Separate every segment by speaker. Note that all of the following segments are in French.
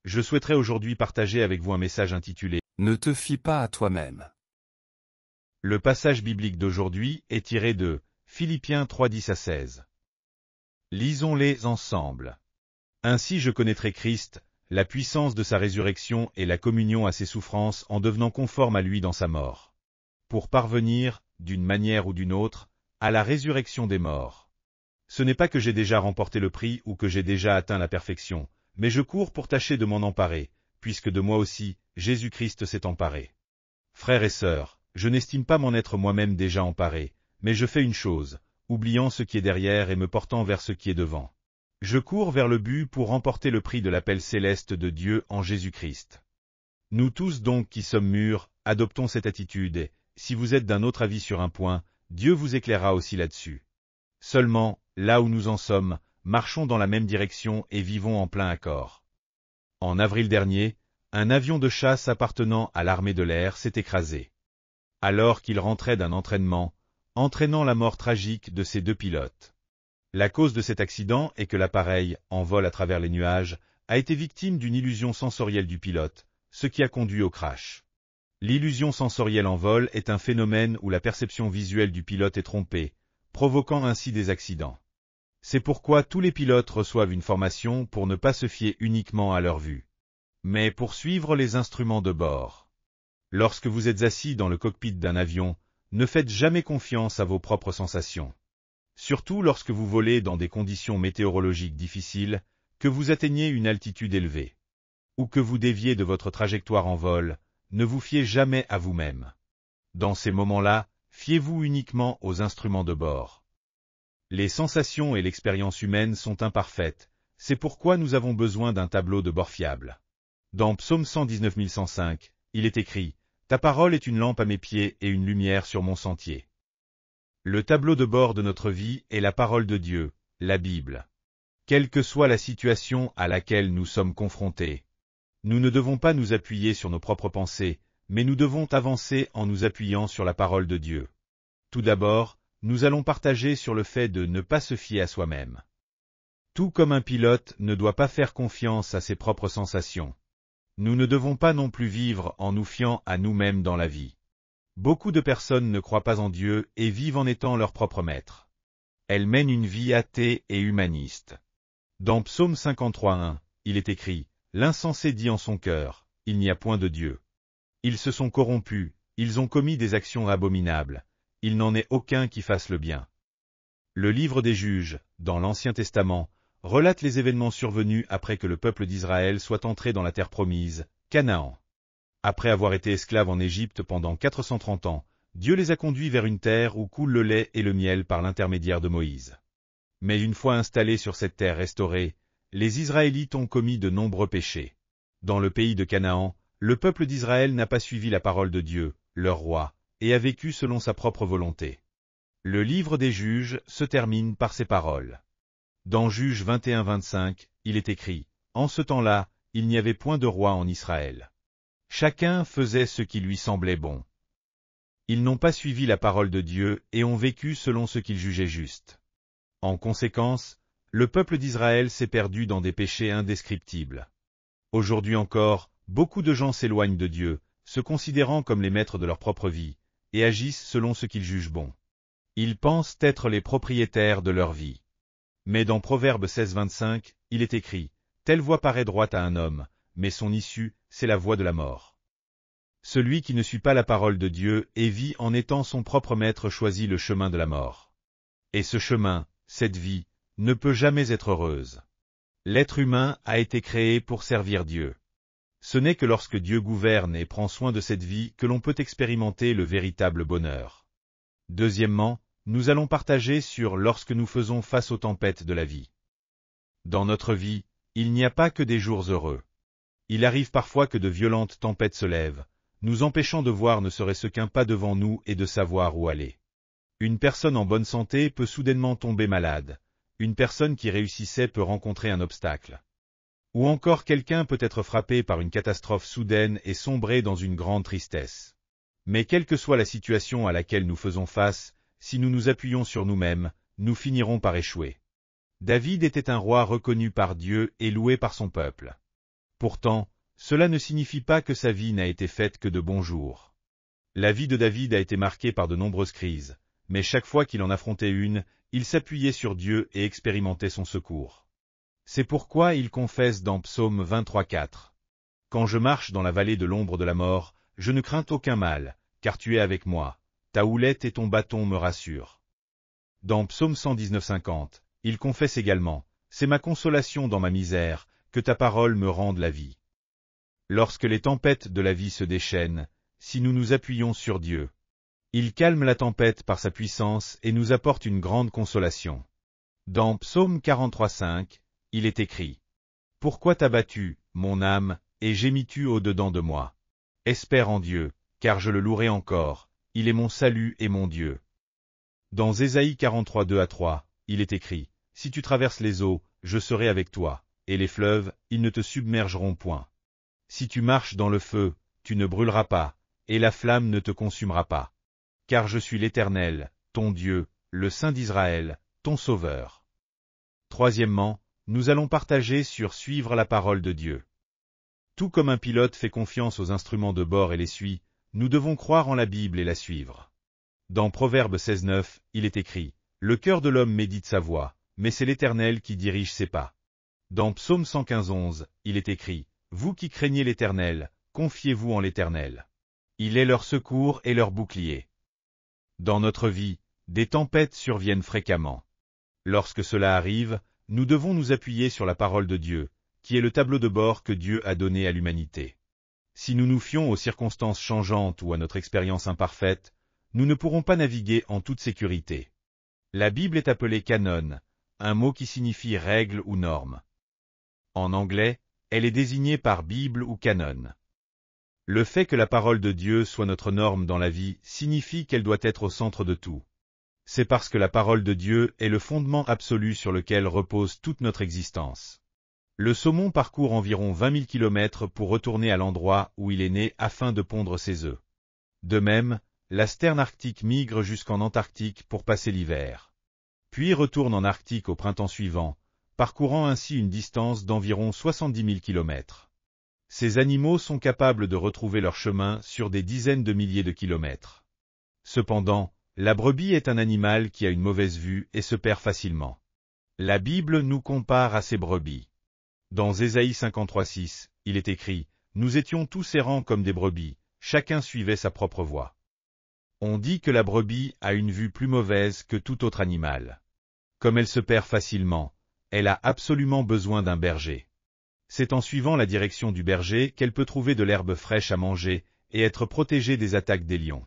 Speaker 1: je souhaiterais aujourd'hui partager avec vous un message intitulé
Speaker 2: « Ne te fie pas à toi-même ».
Speaker 1: Le passage biblique d'aujourd'hui est tiré de Philippiens 3:10-16. Lisons-les ensemble. Ainsi je connaîtrai Christ, la puissance de sa résurrection et la communion à ses souffrances en devenant conforme à lui dans sa mort. Pour parvenir, d'une manière ou d'une autre, à la résurrection des morts. Ce n'est pas que j'ai déjà remporté le prix ou que j'ai déjà atteint la perfection, mais je cours pour tâcher de m'en emparer, puisque de moi aussi, Jésus-Christ s'est emparé. Frères et sœurs, je n'estime pas m'en être moi-même déjà emparé, mais je fais une chose, oubliant ce qui est derrière et me portant vers ce qui est devant. Je cours vers le but pour remporter le prix de l'appel céleste de Dieu en Jésus-Christ. Nous tous donc qui sommes mûrs, adoptons cette attitude et, si vous êtes d'un autre avis sur un point, Dieu vous éclairera aussi là-dessus. Seulement, là où nous en sommes, marchons dans la même direction et vivons en plein accord. En avril dernier, un avion de chasse appartenant à l'armée de l'air s'est écrasé. Alors qu'il rentrait d'un entraînement, entraînant la mort tragique de ses deux pilotes. La cause de cet accident est que l'appareil, en vol à travers les nuages, a été victime d'une illusion sensorielle du pilote, ce qui a conduit au crash. L'illusion sensorielle en vol est un phénomène où la perception visuelle du pilote est trompée, provoquant ainsi des accidents. C'est pourquoi tous les pilotes reçoivent une formation pour ne pas se fier uniquement à leur vue, mais pour suivre les instruments de bord. Lorsque vous êtes assis dans le cockpit d'un avion, ne faites jamais confiance à vos propres sensations. Surtout lorsque vous volez dans des conditions météorologiques difficiles, que vous atteignez une altitude élevée, ou que vous déviez de votre trajectoire en vol, ne vous fiez jamais à vous-même. Dans ces moments-là, fiez-vous uniquement aux instruments de bord. Les sensations et l'expérience humaine sont imparfaites, c'est pourquoi nous avons besoin d'un tableau de bord fiable. Dans Psaume 119 105, il est écrit « Ta parole est une lampe à mes pieds et une lumière sur mon sentier ». Le tableau de bord de notre vie est la parole de Dieu, la Bible. Quelle que soit la situation à laquelle nous sommes confrontés, nous ne devons pas nous appuyer sur nos propres pensées, mais nous devons avancer en nous appuyant sur la parole de Dieu. Tout d'abord, nous allons partager sur le fait de ne pas se fier à soi-même. Tout comme un pilote ne doit pas faire confiance à ses propres sensations. Nous ne devons pas non plus vivre en nous fiant à nous-mêmes dans la vie. Beaucoup de personnes ne croient pas en Dieu et vivent en étant leur propre maître. Elles mènent une vie athée et humaniste. Dans Psaume 53:1, il est écrit « L'insensé dit en son cœur, il n'y a point de Dieu. Ils se sont corrompus, ils ont commis des actions abominables, il n'en est aucun qui fasse le bien. » Le livre des Juges, dans l'Ancien Testament, relate les événements survenus après que le peuple d'Israël soit entré dans la terre promise, Canaan. Après avoir été esclaves en Égypte pendant 430 ans, Dieu les a conduits vers une terre où coule le lait et le miel par l'intermédiaire de Moïse. Mais une fois installés sur cette terre restaurée, les Israélites ont commis de nombreux péchés. Dans le pays de Canaan, le peuple d'Israël n'a pas suivi la parole de Dieu, leur roi, et a vécu selon sa propre volonté. Le livre des Juges se termine par ces paroles. Dans Juges 21-25, il est écrit « En ce temps-là, il n'y avait point de roi en Israël. Chacun faisait ce qui lui semblait bon. Ils n'ont pas suivi la parole de Dieu et ont vécu selon ce qu'ils jugeaient juste. En conséquence, le peuple d'Israël s'est perdu dans des péchés indescriptibles. Aujourd'hui encore, beaucoup de gens s'éloignent de Dieu, se considérant comme les maîtres de leur propre vie, et agissent selon ce qu'ils jugent bon. Ils pensent être les propriétaires de leur vie. Mais dans Proverbe 16-25, il est écrit « Telle voie paraît droite à un homme, mais son issue, c'est la voie de la mort. » Celui qui ne suit pas la parole de Dieu et vit en étant son propre maître choisit le chemin de la mort. Et ce chemin, cette vie, ne peut jamais être heureuse. L'être humain a été créé pour servir Dieu. Ce n'est que lorsque Dieu gouverne et prend soin de cette vie que l'on peut expérimenter le véritable bonheur. Deuxièmement, nous allons partager sur lorsque nous faisons face aux tempêtes de la vie. Dans notre vie, il n'y a pas que des jours heureux. Il arrive parfois que de violentes tempêtes se lèvent, nous empêchant de voir ne serait-ce qu'un pas devant nous et de savoir où aller. Une personne en bonne santé peut soudainement tomber malade. Une personne qui réussissait peut rencontrer un obstacle. Ou encore quelqu'un peut être frappé par une catastrophe soudaine et sombrer dans une grande tristesse. Mais quelle que soit la situation à laquelle nous faisons face, si nous nous appuyons sur nous-mêmes, nous finirons par échouer. David était un roi reconnu par Dieu et loué par son peuple. Pourtant, cela ne signifie pas que sa vie n'a été faite que de bons jours. La vie de David a été marquée par de nombreuses crises, mais chaque fois qu'il en affrontait une, il s'appuyait sur Dieu et expérimentait son secours. C'est pourquoi il confesse dans Psaume 23:4. Quand je marche dans la vallée de l'ombre de la mort, je ne crains aucun mal, car tu es avec moi, ta houlette et ton bâton me rassurent. Dans Psaume 119:50, il confesse également, c'est ma consolation dans ma misère, que ta parole me rende la vie. Lorsque les tempêtes de la vie se déchaînent, si nous nous appuyons sur Dieu, il calme la tempête par sa puissance et nous apporte une grande consolation. Dans Psaume 43:5, il est écrit « Pourquoi t'as battu, mon âme, et gémis-tu au-dedans de moi? Espère en Dieu, car je le louerai encore, il est mon salut et mon Dieu. » Dans Ésaïe 43:2-3, il est écrit « Si tu traverses les eaux, je serai avec toi, et les fleuves, ils ne te submergeront point. Si tu marches dans le feu, tu ne brûleras pas, et la flamme ne te consumera pas. Car je suis l'Éternel, ton Dieu, le Saint d'Israël, ton Sauveur. » Troisièmement, nous allons partager sur suivre la parole de Dieu. Tout comme un pilote fait confiance aux instruments de bord et les suit, nous devons croire en la Bible et la suivre. Dans Proverbe 16:9, il est écrit « Le cœur de l'homme médite sa voie, mais c'est l'Éternel qui dirige ses pas. » Dans Psaume 115:11, il est écrit « Vous qui craignez l'Éternel, confiez-vous en l'Éternel. Il est leur secours et leur bouclier. » Dans notre vie, des tempêtes surviennent fréquemment. Lorsque cela arrive, nous devons nous appuyer sur la parole de Dieu, qui est le tableau de bord que Dieu a donné à l'humanité. Si nous nous fions aux circonstances changeantes ou à notre expérience imparfaite, nous ne pourrons pas naviguer en toute sécurité. La Bible est appelée canon, un mot qui signifie règle ou norme. En anglais, elle est désignée par Bible ou canon. Le fait que la parole de Dieu soit notre norme dans la vie signifie qu'elle doit être au centre de tout. C'est parce que la parole de Dieu est le fondement absolu sur lequel repose toute notre existence. Le saumon parcourt environ 20 000 km pour retourner à l'endroit où il est né afin de pondre ses œufs. De même, la sterne arctique migre jusqu'en Antarctique pour passer l'hiver. Puis retourne en Arctique au printemps suivant, parcourant ainsi une distance d'environ 70 000 km. Ces animaux sont capables de retrouver leur chemin sur des dizaines de milliers de kilomètres. Cependant, la brebis est un animal qui a une mauvaise vue et se perd facilement. La Bible nous compare à ces brebis. Dans Ésaïe 53:6, il est écrit « Nous étions tous errants comme des brebis, chacun suivait sa propre voie. » On dit que la brebis a une vue plus mauvaise que tout autre animal. Comme elle se perd facilement, elle a absolument besoin d'un berger. C'est en suivant la direction du berger qu'elle peut trouver de l'herbe fraîche à manger et être protégée des attaques des lions.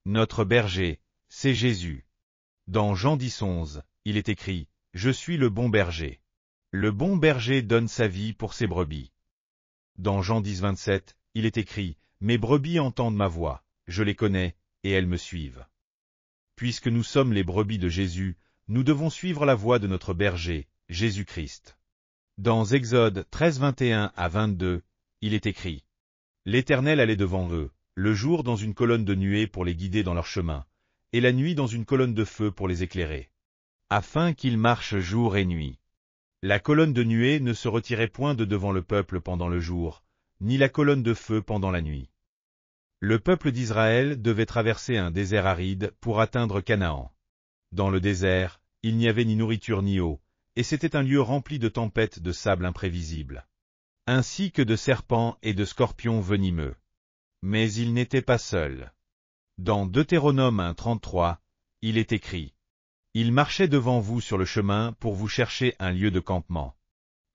Speaker 1: Notre berger, c'est Jésus. Dans Jean 10:11, il est écrit « Je suis le bon berger. Le bon berger donne sa vie pour ses brebis. » Dans Jean 10:27, il est écrit « Mes brebis entendent ma voix, je les connais, et elles me suivent. » Puisque nous sommes les brebis de Jésus, nous devons suivre la voie de notre berger, Jésus-Christ. Dans Exode 13:21-22, il est écrit « L'Éternel allait devant eux, le jour dans une colonne de nuée pour les guider dans leur chemin, et la nuit dans une colonne de feu pour les éclairer, afin qu'ils marchent jour et nuit. La colonne de nuée ne se retirait point de devant le peuple pendant le jour, ni la colonne de feu pendant la nuit. » Le peuple d'Israël devait traverser un désert aride pour atteindre Canaan. Dans le désert, il n'y avait ni nourriture ni eau, et c'était un lieu rempli de tempêtes de sable imprévisibles, ainsi que de serpents et de scorpions venimeux. Mais il n'était pas seul. Dans Deutéronome 1:33, il est écrit « Il marchait devant vous sur le chemin pour vous chercher un lieu de campement,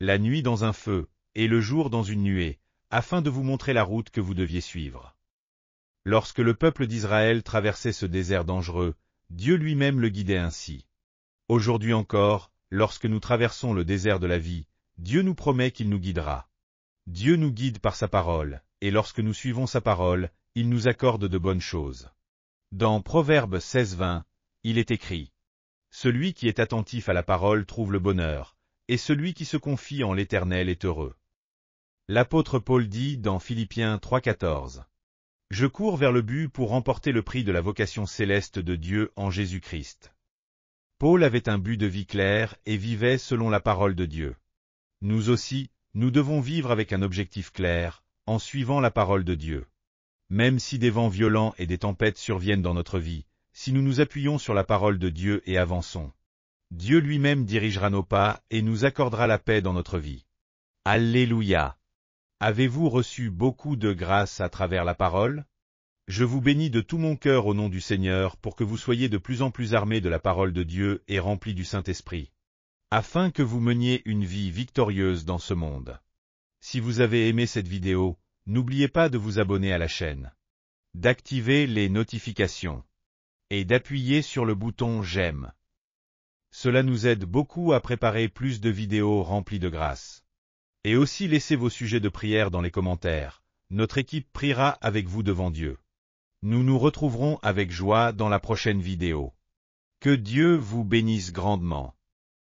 Speaker 1: la nuit dans un feu, et le jour dans une nuée, afin de vous montrer la route que vous deviez suivre. » Lorsque le peuple d'Israël traversait ce désert dangereux, Dieu lui-même le guidait ainsi. Aujourd'hui encore, lorsque nous traversons le désert de la vie, Dieu nous promet qu'il nous guidera. Dieu nous guide par sa parole, et lorsque nous suivons sa parole, il nous accorde de bonnes choses. Dans Proverbe 16:20, il est écrit « Celui qui est attentif à la parole trouve le bonheur, et celui qui se confie en l'Éternel est heureux. » L'apôtre Paul dit dans Philippiens 3:14 « Je cours vers le but pour remporter le prix de la vocation céleste de Dieu en Jésus-Christ. » Paul avait un but de vie clair et vivait selon la parole de Dieu. Nous aussi, nous devons vivre avec un objectif clair, en suivant la parole de Dieu. Même si des vents violents et des tempêtes surviennent dans notre vie, si nous nous appuyons sur la parole de Dieu et avançons, Dieu lui-même dirigera nos pas et nous accordera la paix dans notre vie. Alléluia! Avez-vous reçu beaucoup de grâce à travers la parole? Je vous bénis de tout mon cœur au nom du Seigneur pour que vous soyez de plus en plus armés de la parole de Dieu et remplis du Saint-Esprit, afin que vous meniez une vie victorieuse dans ce monde. Si vous avez aimé cette vidéo, n'oubliez pas de vous abonner à la chaîne, d'activer les notifications et d'appuyer sur le bouton j'aime. Cela nous aide beaucoup à préparer plus de vidéos remplies de grâce. Et aussi laissez vos sujets de prière dans les commentaires. Notre équipe priera avec vous devant Dieu. Nous nous retrouverons avec joie dans la prochaine vidéo. Que Dieu vous bénisse grandement.